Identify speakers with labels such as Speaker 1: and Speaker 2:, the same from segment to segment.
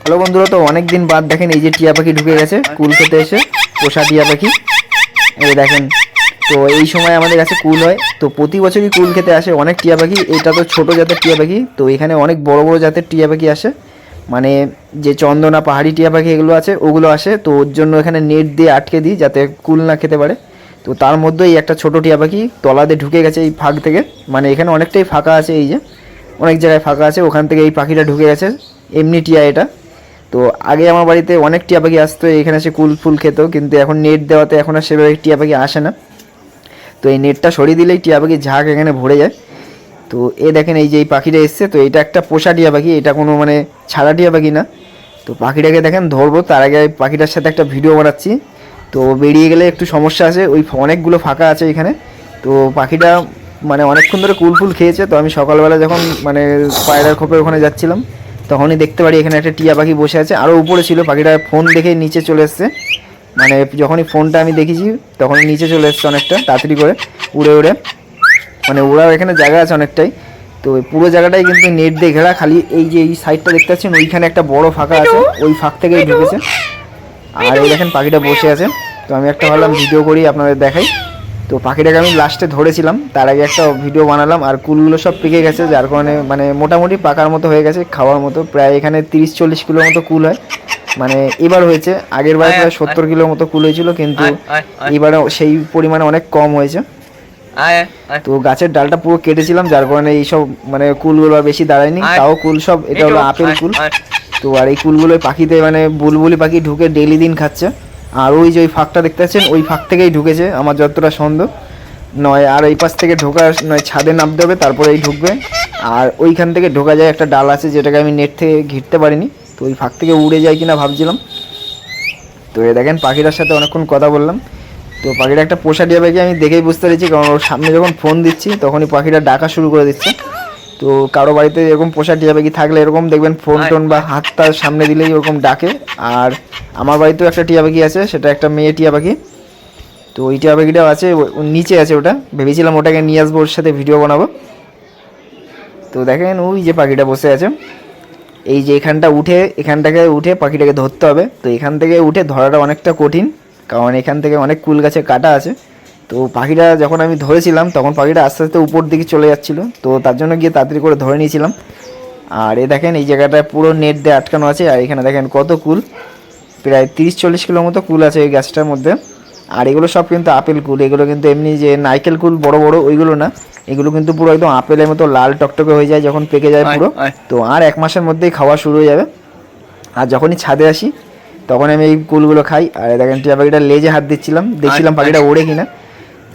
Speaker 1: Hello বন্ধুরা, তো অনেক দিন বাদ দেখেন এই যে টিয়া পাখি ঢুকে গেছে কুল খেতে এসে, পোষা টিয়া পাখি। এই দেখেন, তো এই সময় আমাদের কাছে কুল হয়, তো প্রতি বছরই কুল খেতে আসে অনেক টিয়া পাখি। এটা তো ছোট জাতের টিয়া পাখি, তো এখানে অনেক বড় বড় জাতের টিয়া পাখি আসে, মানে যে চন্দনা পাহাড়ি টিয়া পাখি এগুলো আছে ওগুলো আসে। তো ওর জন্য এখানে নেট দিয়ে আটকে দিই যাতে কুল না খেতে পারে। তো তার মধ্যেই একটা ছোট টিয়া পাখি তলাতে ঢুকে গেছে এই ফাঁক থেকে, মানে এখানে অনেকটাই ফাঁকা আছে, এই যে অনেক জায়গায় ফাঁকা আছে, ওখান থেকে এই পাখিটা ঢুকে গেছে। এমনি টিয়া এটা। তো আগে আমার বাড়িতে অনেক টিয়া পাখি আসতো, এখানে এসে কুল ফুল খেত, কিন্তু এখন নেট দেওয়াতে এখন আর সেভাবে টিয়া পাখি আসে না। তো এই নেটটা সরিয়ে দিলেই টিয়া পাখির ঝাঁক এখানে ভরে যায়। তো এ দেখেন এই যে এই পাখিটা এসছে, তো এটা একটা পোষা টিয়া পাখি, এটা কোনো মানে ছাড়া টিয়া পাখি না। তো পাখিটাকে দেখেন ধরবো, তার আগে পাখিটার সাথে একটা ভিডিও বানাচ্ছি। তো বেরিয়ে গেলে একটু সমস্যা আছে, ওই অনেকগুলো ফাঁকা আছে এখানে। তো পাখিটা মানে অনেকক্ষণ ধরে কুল ফুল খেয়েছে, তো আমি সকালবেলা যখন মানে পায়রার খোপের ওখানে যাচ্ছিলাম তখনই দেখতে পারি এখানে একটা টিয়া পাখি বসে আছে, আরও উপরে ছিল। পাখিটা ফোন দেখে নিচে চলে এসছে, মানে যখনই ফোনটা আমি দেখেছি তখনই নিচে চলে এসছে অনেকটা তাড়াতাড়ি করে উড়ে উড়ে, মানে ওরাও এখানে জায়গা আছে অনেকটাই। তো পুরো জায়গাটাই কিন্তু নেট দিয়ে ঘেরা, খালি এই যে এই সাইডটা দেখতে পাচ্ছেন ওইখানে একটা বড় ফাঁকা আছে, ওই ফাঁক থেকেই ঢুকেছে। আর এই দেখেন পাখিটা বসে আছে। তো আমি একটা ভাবলাম ভিডিও করি আপনাদের দেখাই। তো পাখিটাকে আমি লাস্টে ধরেছিলাম, তার আগে একটা ভিডিও বানালাম। আর কুলগুলো সব পেকে গেছে, যার কারণে মানে মোটামুটি পাকার মতো হয়ে গেছে, খাওয়ার মতো। প্রায় এখানে 30-40 কিলোর মতো কুল হয়, মানে এবার হয়েছে। আগের বার প্রায় 70 কিলোর মতো কুল হয়েছিল, কিন্তু এবারে সেই পরিমাণে অনেক কম হয়েছে। তো গাছের ডালটা পুরো কেটেছিলাম, যার কারণে এইসব মানে কুলগুলো আর বেশি দাঁড়ায়নি। তাও কুল সব, এটা হলো আপেল কুল। তো আর এই কুলগুলো পাখিতে মানে বুলবুলি পাখি ঢুকে ডেইলি দিন খাচ্ছে। আর ওই যে ওই ফাঁকটা দেখতে পাচ্ছেন ওই ফাঁক থেকেই ঢুকেছে আমার যতটা সন্দেহ নয়। আর এই পাশ থেকে ঢোকা নয়, ছাদে নামতে হবে তারপরেই ঢুকবে। আর ওইখান থেকে ঢোকা যায় একটা ডাল আছে, যেটাকে আমি নেট থেকে ঘিরতে পারিনি, তো ওই ফাঁক থেকে উড়ে যায় কিনা ভাবছিলাম। তো এ দেখেন পাখিটার সাথে অনেকক্ষণ কথা বললাম। তো পাখিটা একটা পোষা টিয়া পাখি, আমি দেখেই বুঝতে পেরেছি, কারণ ওর সামনে যখন ফোন দিচ্ছি তখনই পাখিটা ডাকা শুরু করে দিচ্ছে। তো কারো বাড়িতে এরকম পোষা টিয়া পাখি থাকলে এরকম দেখবেন ফোন টোন বা হাতটার সামনে দিলেই ওরকম ডাকে। আর আমার বাড়িতেও একটা টিয়া পাখি আছে, সেটা একটা মেয়ে টিয়া পাখি। তো ওই টিয়া পাখিটাও আছে, নিচে আছে। ওটা ভেবেছিলাম ওটাকে নিয়ে আসবো, ওর সাথে ভিডিও বানাবো। তো দেখেন ওই যে পাখিটা বসে আছে, এই যে এখানটাকে উঠে পাখিটাকে ধরতে হবে। তো এখান থেকে উঠে ধরাটা অনেকটা কঠিন, কারণ এখান থেকে অনেক কুল গাছে কাটা আছে। তো পাখিটা যখন আমি ধরেছিলাম তখন পাখিটা আস্তে আস্তে উপর দিকে চলে যাচ্ছিলো, তো তার জন্য গিয়ে তাড়াতাড়ি করে ধরে নিয়েছিলাম। আর এ দেখেন এই জায়গাটায় পুরো নেট দিয়ে আটকানো আছে, আর এখানে দেখেন কত কুল, প্রায় 30-40 কিলোর মতো কুল আছে এই গাছটার মধ্যে। আর এগুলো সব কিন্তু আপেল কুল, এগুলো কিন্তু এমনি যে নারকেল কুল বড় বড় ওইগুলো না, এগুলো কিন্তু পুরো একদম আপেলের মতো লাল টকটকে হয়ে যায় যখন পেকে যায় পুরো। তো আর 1 মাসের মধ্যেই খাওয়া শুরু হয়ে যাবে। আর যখনই ছাদে আসি তখন আমি এই কুলগুলো খাই। আর দেখেন টিয়া পাখিটা লেজে হাত দিচ্ছিলাম, দেখছিলাম পাখিটা ওড়ে কিনা।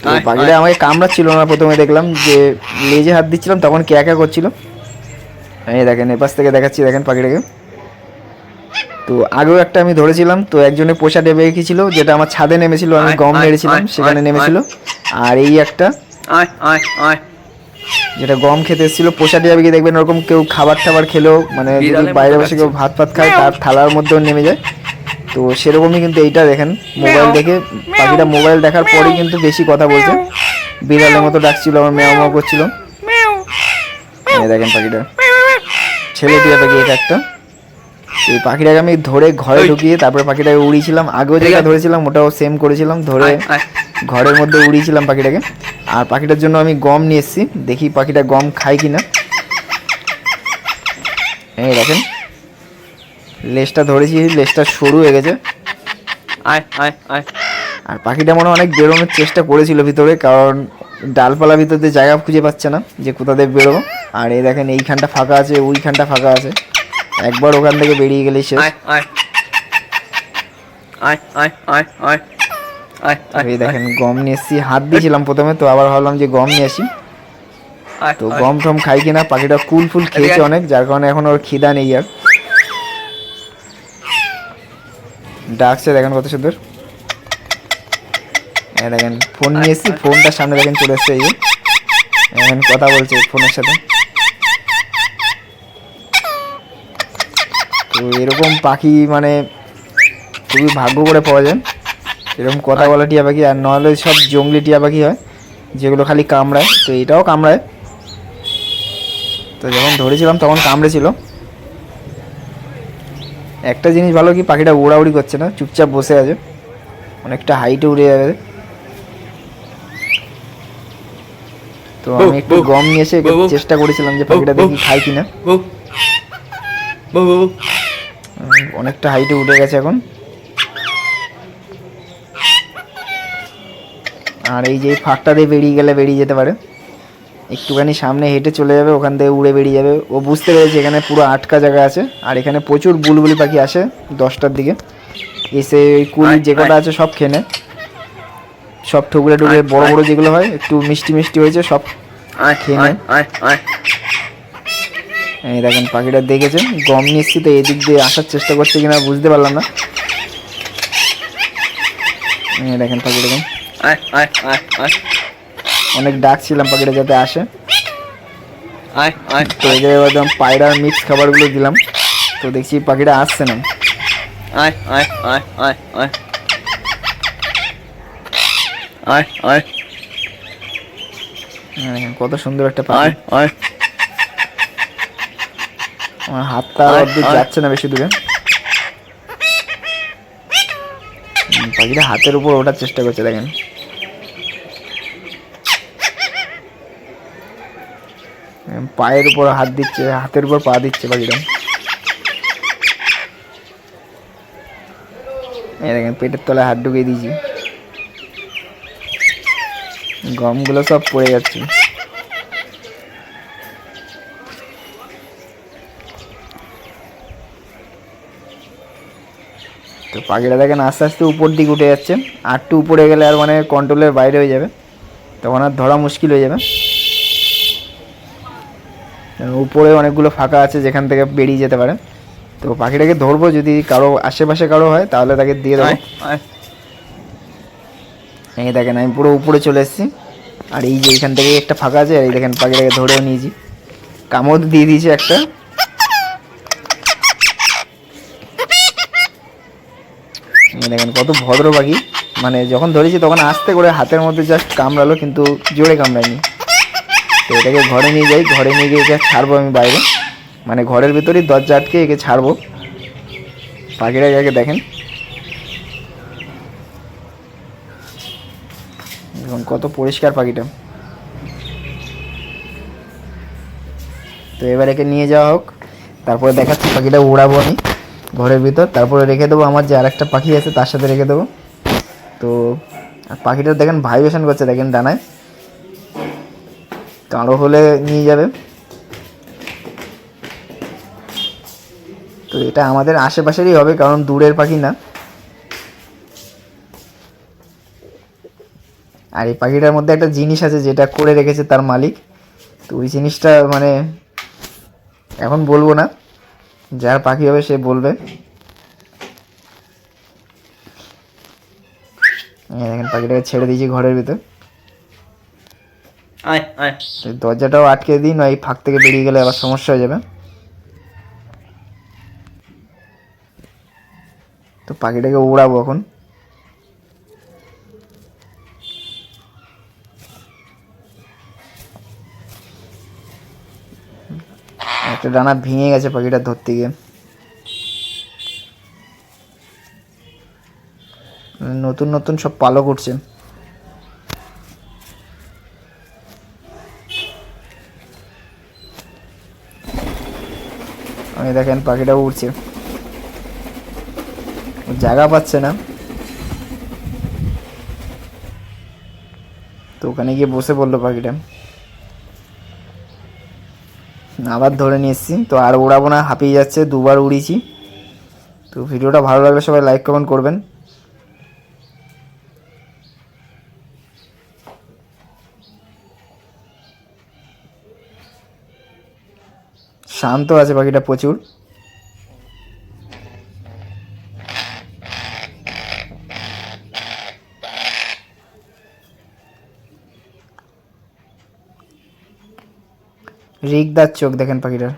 Speaker 1: তো পাখিটা আমাকে কামড়াচ্ছিল না, প্রথমে দেখলাম যে লেজে হাত দিচ্ছিলাম তখন ক্যাকা করছিল। এই দেখেন এপাশ থেকে দেখাচ্ছি, দেখেন পাখিটাকে। তো আগেও একটা আমি ধরেছিলাম, তো একজনে পোষা ডেবে রেখেছিল, যেটা আমার ছাদে নেমেছিল, আমি গম নেড়েছিলাম সেখানে নেমেছিল। আর এই একটা যেটা গম খেতে এসেছিল, পোষা টিয়া পাখি দেখবেন ওরকম কেউ খাবার টাবার খেলেও, মানে যদি বাইরে বসে কেউ ভাত ফাত খায় তার থালার মধ্যেও নেমে যায়। তো সেরকমই কিন্তু এইটা দেখেন, মোবাইল দেখে পাখিটা মোবাইল দেখার পরেই কিন্তু বেশি কথা বলছে, বিড়ালের মতো ডাকছিল, আমার ম্যাও ম্যাও করছিল। দেখেন পাখিটা ছেলে টিয়া পাখি এটা একটা। এই পাখিটাকে আমি ধরে ঘরে ঢুকিয়ে তারপরে পাখিটাকে উড়িয়েছিলাম, আগেও যেটা ধরেছিলাম ওটাও সেম করেছিলাম, ধরে ঘরের মধ্যে উড়িয়েছিলাম পাখিটাকে। আর পাখিটার জন্য আমি গম নিয়ে এসেছি, দেখি পাখিটা গম খায় কিনা। এই দেখেন লেজটা ধরেছি, লেজটা সরু হয়ে গেছে। আর পাখিটা মনে অনেক বেরোনোর চেষ্টা করেছিল ভিতরে, কারণ ডালপালা ভিতরে জায়গা খুঁজে পাচ্ছে না যে কোথা থেকে বেরোবো। আর এই দেখেন এইখানটা ফাঁকা আছে, ওইখানটা ফাঁকা আছে, একবার ওখান থেকে বেরিয়ে গেলেই শেষ। এই দেখেন গম নিয়ে এসেছি, হাত দিয়েছিলাম প্রথমে, তো আবার ভাবলাম যে গম নিয়ে আসি। তো গম টম খাই কিনা, পাখিটা কুল ফুল খেয়েছে অনেক, যার কারণে এখন ওর খিদা নেই আর। ডাকছে দেখেন কত সুন্দর। দেখেন ফোন নিয়ে এসেছি, ফোনটার সামনে দেখেন চলে এসছে, এই যে এখন কথা বলছে ফোনের সাথে। তো এরকম পাখি মানে খুবই ভাগ্য করে পাওয়া যায়, এরকম কথা বলা টিয়া পাখি। আর নাহলে সব জঙ্গলি টিয়া পাখি হয় যেগুলো খালি কামড়ায়, তো এটাও কামড়ায়। তো যখন ধরেছিলাম তখন কামড়েছিল। একটা জিনিস ভালো কি, পাখিটা উড়াউড়ি করছে না, চুপচাপ বসে আছে, অনেকটা হাইটে উড়ে যাবে। তো আমি একটু গম নিয়ে এসে চেষ্টা করেছিলাম যে পাখিটা দেখি খায় কিনা। অনেকটা হাইটে উঠে গেছে এখন। আর এই যে ফাঁকটা দিয়ে বেরিয়ে গেলে বেরিয়ে যেতে পারে, একটুখানি সামনে হেঁটে চলে যাবে, ওখান থেকে উড়ে বেরিয়ে যাবে। ও বুঝতে পেরেছে এখানে পুরো আটকা জায়গা আছে, আর এখানে প্রচুর বুলবুলি পাখি আসে 10টার দিকে, এসে ওই কুল যে কটা আছে সব খেয়ে নেয়, সব ঠুকরে ঠুকরে বড় বড় যেগুলো হয় একটু মিষ্টি মিষ্টি হয়েছে সব খেয়ে নেয়। এই দেখেন পাখিটা দেখেছে, গম নিচ্ছি তো এদিক দিয়ে আসার চেষ্টা করছে কিনা বুঝতে পারলাম না। দেখেন পাখি দেখেন, অনেক ডাকছিলাম পাখিটা যাতে আসে। তো এই জায়গায় একদম পায়রার মিক্স খাবারগুলো দিলাম, তো দেখছি পাখিটা আসছে না। কত সুন্দর একটা পাখি, আমার হাতটা অর্ধেক যাচ্ছে না বেশি দূরে। পাখিটা হাতের উপর ওঠার চেষ্টা করছে, দেখেন পায়ের উপর হাত দিচ্ছে, হাতের উপর পা দিচ্ছে পাখিটা। এই দেখেন পেটের তলায় হাত ঢুকিয়ে দিয়েছি, গমগুলো সব পড়ে যাচ্ছে। তো পাখিটা দেখেন আস্তে আস্তে উপর দিকে উঠে যাচ্ছে, আর একটু উপরে গেলে আর মানে কন্ট্রোলের বাইরে হয়ে যাবে, তখন আর ধরা মুশকিল হয়ে যাবে। উপরে অনেকগুলো ফাঁকা আছে যেখান থেকে বেরিয়ে যেতে পারে, তো পাখিটাকে ধরবো, যদি কারো আশেপাশে কারো হয় তাহলে তাকে দিয়ে দেবো। এই দেখেন আমি পুরো উপরে চলে এসেছি, আর এই যে এইখান থেকে একটা ফাঁকা আছে, আর এই দেখেন পাখিটাকে ধরেও নিয়েছি, কামড় দিয়ে দিয়েছি একটা। দেখেন কত ভদ্র পাখি, মানে যখন ধরেছি তখন আস্তে করে হাতের মধ্যে জাস্ট কামড়ালো, কিন্তু জোরে কামড়ায়নি। তো এটাকে ঘরে নিয়ে যাই, ঘরে নিয়ে গিয়ে একে ছাড়বো আমি বাইরে, মানে ঘরের ভিতরেই দরজা আটকে একে ছাড়বো। পাখিটা একে দেখেন দেখুন কত পরিষ্কার পাখিটা। তো এবার একে নিয়ে যাওয়া হোক, তারপরে দেখাচ্ছি পাখিটা উড়াবো আমি ঘরের ভিতর, তারপরে রেখে দেবো আমার যে আরেকটা পাখি আছে তার সাথে রেখে দেবো। তো পাখিটা দেখেন ভাইব্রেশন করছে, দেখেন ডানায়, তো আরও হলে নিয়ে যাবে। তো এটা আমাদের আশেপাশেরই হবে, কারণ দূরের পাখি না। আর এই পাখিটার মধ্যে একটা জিনিস আছে যেটা করে রেখেছে তার মালিক, তো ওই জিনিসটা মানে এখন বলবো না, যার পাখি হবে সে বলবে। দেখেন পাখিটাকে ছেড়ে দিয়েছি ঘরের ভিতর, দরজাটাও আটকে দিই, নয় এই ফাঁক থেকে বেরিয়ে গেলে আবার সমস্যা হয়ে যাবে। তো পাখিটাকে উড়াবো এখন। একটা ডানা ভেঙে গেছে পাখিটা ধরতে গিয়ে, নতুন নতুন সব পালক উঠছে। আমি দেখেন পাখিটা উড়ছে, জায়গা পাচ্ছে না, তো ওখানে গিয়ে বসে পড়লো পাখিটা, আবার ধরে নিয়ে এসেছি। তো আর উড়াবো না, হাঁপিয়ে যাচ্ছে, দুবার উড়িয়েছি। তো ভিডিওটা ভালো লাগলে সবাই লাইক কমেন্ট করবেন। শান্ত আছে পাখিটা প্রচুর। রিকদার চোখ দেখেন পাখিটার।